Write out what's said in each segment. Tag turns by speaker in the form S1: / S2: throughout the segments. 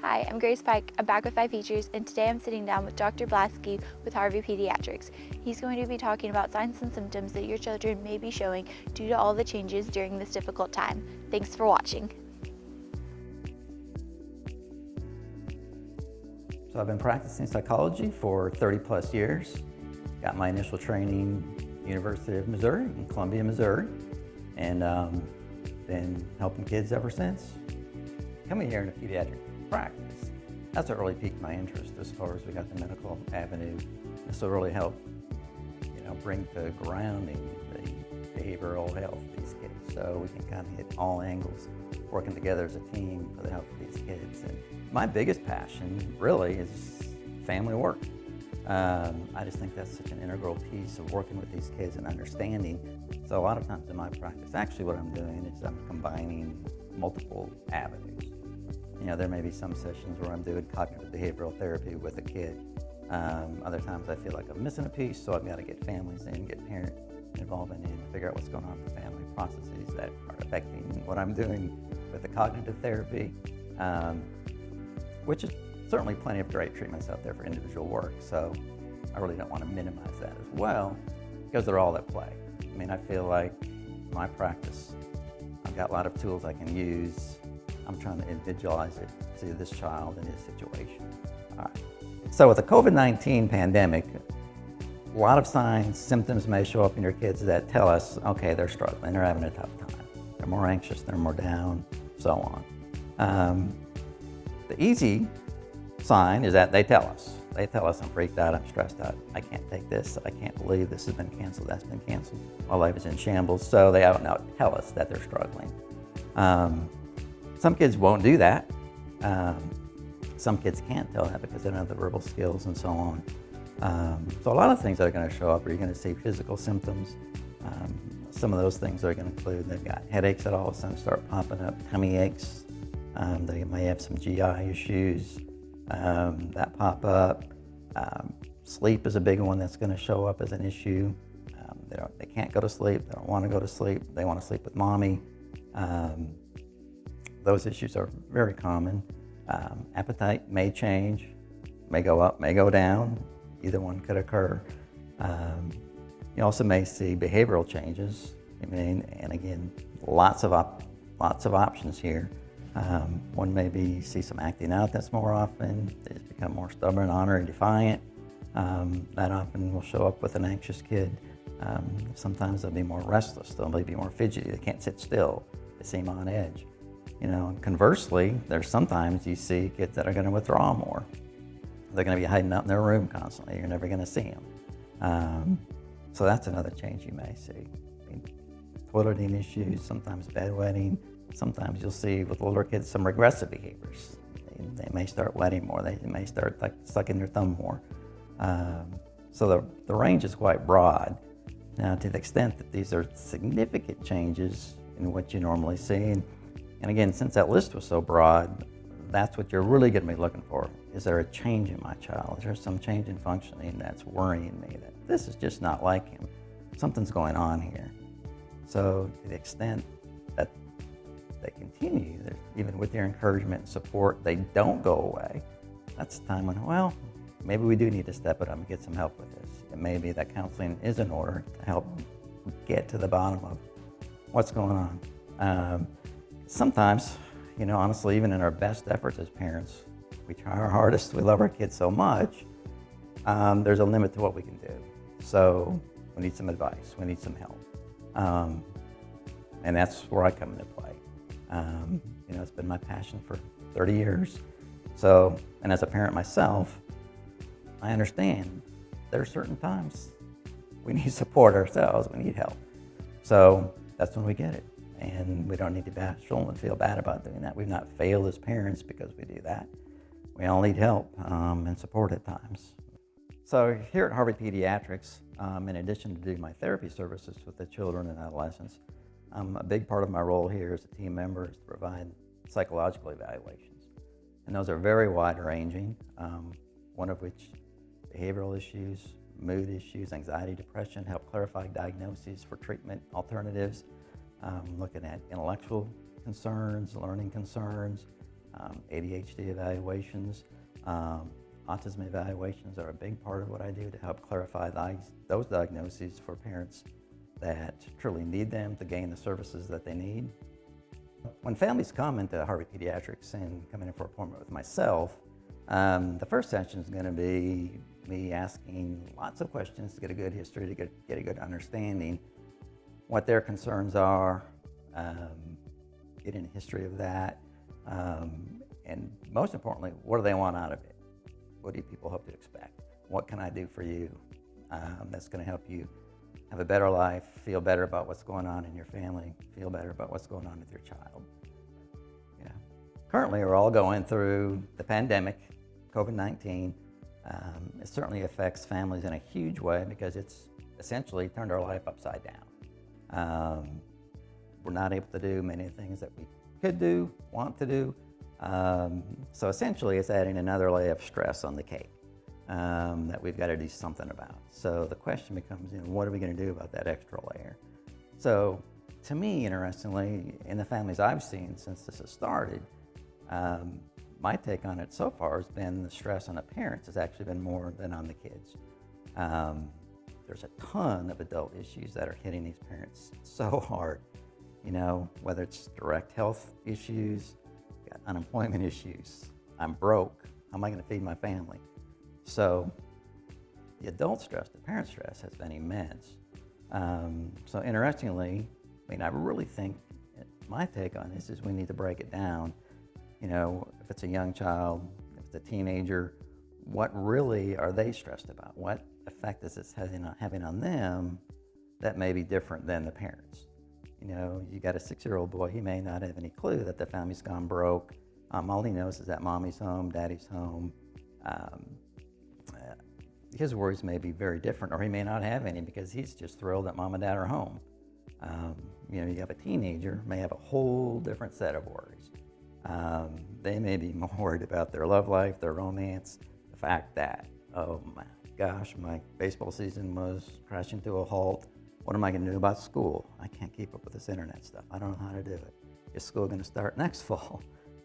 S1: Hi, I'm Grace Pike. I'm back with 5 features, and today I'm sitting down with Dr. Blasky with Harvey Pediatrics. He's going to be talking about signs and symptoms that your children may be showing due to all the changes during this difficult time. Thanks for watching.
S2: So I've been practicing psychology for 30 plus years. Got my initial training University of Missouri in Columbia, Missouri, and been helping kids ever since. Coming here in a pediatric practice, that's what really piqued my interest as far as we got the medical avenue. This will really help, bring to grounding the behavioral health of these kids, so we can kind of hit all angles, working together as a team for the health of these kids. And my biggest passion really is family work. I just think that's such an integral piece of working with these kids and understanding. So a lot of times in my practice, actually what I'm doing is I'm combining multiple avenues. There may be some sessions where I'm doing cognitive behavioral therapy with a kid. Other times I feel like I'm missing a piece, so I've got to get families in, get parent involvement in, figure out what's going on with the family processes that are affecting what I'm doing with the cognitive therapy, which is certainly plenty of great treatments out there for individual work. So I really don't want to minimize that as well, because they're all at play. I feel like my practice, I've got a lot of tools I can use. I'm trying to individualize it to this child and his situation. All right. So with the COVID-19 pandemic, a lot of signs, symptoms may show up in your kids that tell us, okay, they're struggling, they're having a tough time. They're more anxious, they're more down, so on. The easy sign is that they tell us. They tell us, I'm freaked out, I'm stressed out, I can't take this, I can't believe this has been canceled, that's been canceled. My life is in shambles. So they out and out tell us that they're struggling. Some kids won't do that. Some kids can't tell that because they don't have the verbal skills and so on. So a lot of things that are going to show up are you're going to see physical symptoms. Some of those things are going to include they've got headaches that all of a sudden start popping up, tummy aches. They may have some GI issues that pop up. Sleep is a big one that's going to show up as an issue. They can't go to sleep. They don't want to go to sleep. They want to sleep with mommy. Those issues are very common. Appetite may change, may go up, may go down. Either one could occur. You also may see behavioral changes. And again, lots of options here. One may be see some acting out that's more often. They just become more stubborn, ornery, defiant. That often will show up with an anxious kid. Sometimes they'll be more restless. They'll be more fidgety. They can't sit still. They seem on edge. Conversely, there's sometimes you see kids that are going to withdraw more. They're going to be hiding out in their room constantly. You're never going to see them. So that's another change you may see. Toileting issues, sometimes bedwetting. Sometimes you'll see with older kids some regressive behaviors. They may start wetting more. They may start sucking their thumb more. So the range is quite broad. Now, to the extent that these are significant changes in what you normally see, and again, since that list was so broad, that's what you're really going to be looking for. Is there a change in my child? Is there some change in functioning that's worrying me? That this is just not like him. Something's going on here. So to the extent that they continue, even with your encouragement and support, they don't go away, that's the time when, well, maybe we do need to step it up and get some help with this. It may be that counseling is in order to help get to the bottom of what's going on. Sometimes, honestly, even in our best efforts as parents, we try our hardest, we love our kids so much, there's a limit to what we can do. So we need some advice, we need some help. And that's where I come into play. It's been my passion for 30 years. So, and as a parent myself, I understand there are certain times we need support ourselves, we need help. So that's when we get it. And we don't need to be bashful and feel bad about doing that. We've not failed as parents because we do that. We all need help and support at times. So here at Harvey Pediatrics, in addition to doing my therapy services with the children and adolescents, a big part of my role here as a team member is to provide psychological evaluations. And those are very wide-ranging, one of which behavioral issues, mood issues, anxiety, depression, help clarify diagnoses for treatment alternatives, looking at intellectual concerns, learning concerns, ADHD evaluations, autism evaluations are a big part of what I do to help clarify those diagnoses for parents that truly need them to gain the services that they need. When families come into Harvey Pediatrics and come in for an appointment with myself, the first session is going to be me asking lots of questions to get a good history, to get a good understanding what their concerns are, getting a history of that, and most importantly, what do they want out of it? What do people hope to expect? What can I do for you that's going to help you have a better life, feel better about what's going on in your family, feel better about what's going on with your child? Yeah. Currently, we're all going through the pandemic, COVID-19. It certainly affects families in a huge way because it's essentially turned our life upside down. We're not able to do many things that we could do, want to do. So essentially, it's adding another layer of stress on the cake that we've got to do something about. So the question becomes, what are we going to do about that extra layer? So to me, interestingly, in the families I've seen since this has started, my take on it so far has been the stress on the parents has actually been more than on the kids. There's a ton of adult issues that are hitting these parents so hard, whether it's direct health issues, got unemployment issues, I'm broke, how am I going to feed my family? So the adult stress, the parent stress has been immense. So interestingly, I really think my take on this is we need to break it down. If it's a young child, if it's a teenager, what really are they stressed about? What effect is this having on them that may be different than the parents? You got a 6-year-old boy, he may not have any clue that the family's gone broke. All he knows is that mommy's home, daddy's home. His worries may be very different, or he may not have any because he's just thrilled that mom and dad are home. You have a teenager, may have a whole different set of worries. They may be more worried about their love life, their romance, the fact that, oh my gosh, my baseball season was crashing to a halt. What am I going to do about school? I can't keep up with this internet stuff. I don't know how to do it. Is school going to start next fall?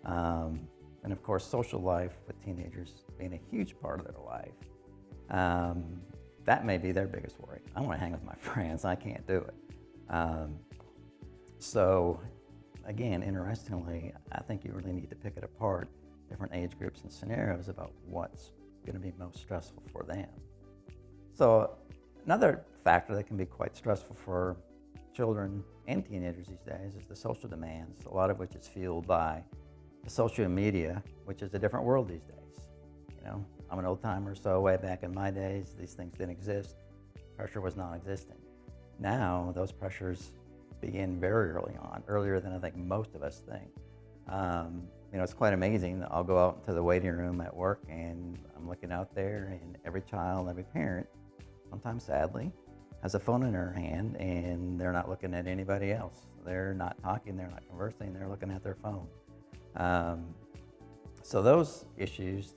S2: And of course, social life with teenagers being a huge part of their life. That may be their biggest worry. I want to hang with my friends. I can't do it. So again, interestingly, I think you really need to pick it apart, different age groups and scenarios about what's going to be most stressful for them. So another factor that can be quite stressful for children and teenagers these days is the social demands, a lot of which is fueled by the social media, which is a different world these days. I'm an old timer, so way back in my days, these things didn't exist. Pressure was non-existent. Now, those pressures begin very early on, earlier than I think most of us think. It's quite amazing. I'll go out into the waiting room at work and I'm looking out there and every child, every parent, sometimes sadly, has a phone in their hand and they're not looking at anybody else. They're not talking, they're not conversing, they're looking at their phone. So those issues,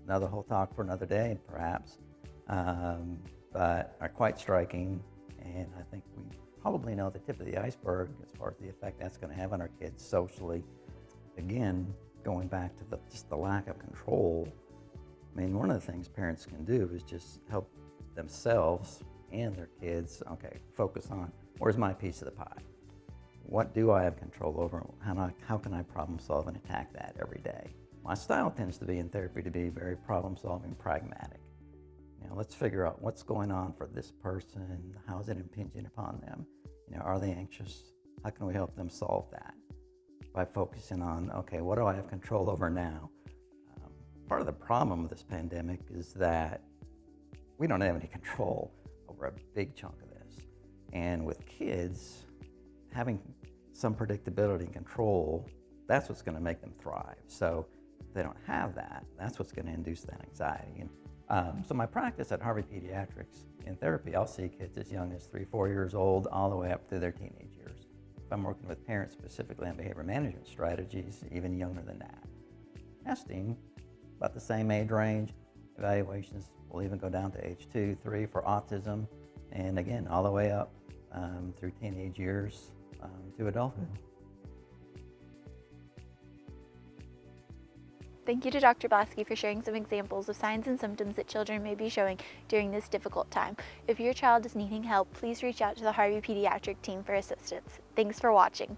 S2: another whole talk for another day perhaps, but are quite striking, and I think we probably know the tip of the iceberg as far as the effect that's going to have on our kids socially. Again, going back to just the lack of control, one of the things parents can do is just help themselves and their kids, focus on where's my piece of the pie? What do I have control over? How can I problem solve and attack that every day? My style tends to be in therapy to be very problem solving, pragmatic. Let's figure out what's going on for this person. How is it impinging upon them? Are they anxious? How can we help them solve that? By focusing on, what do I have control over now? Part of the problem with this pandemic is that we don't have any control over a big chunk of this. And with kids, having some predictability and control, that's what's going to make them thrive. So if they don't have that, that's what's going to induce that anxiety. And so my practice at Harvey Pediatrics in therapy, I'll see kids as young as 3-4 years old, all the way up through their teenage years. If I'm working with parents specifically on behavior management strategies, even younger than that. Testing, about the same age range. Evaluations will even go down to age 2, 3 for autism, and again, all the way up through teenage years to adulthood.
S1: Thank you to Dr. Blasky for sharing some examples of signs and symptoms that children may be showing during this difficult time. If your child is needing help, please reach out to the Harvey Pediatric team for assistance. Thanks for watching.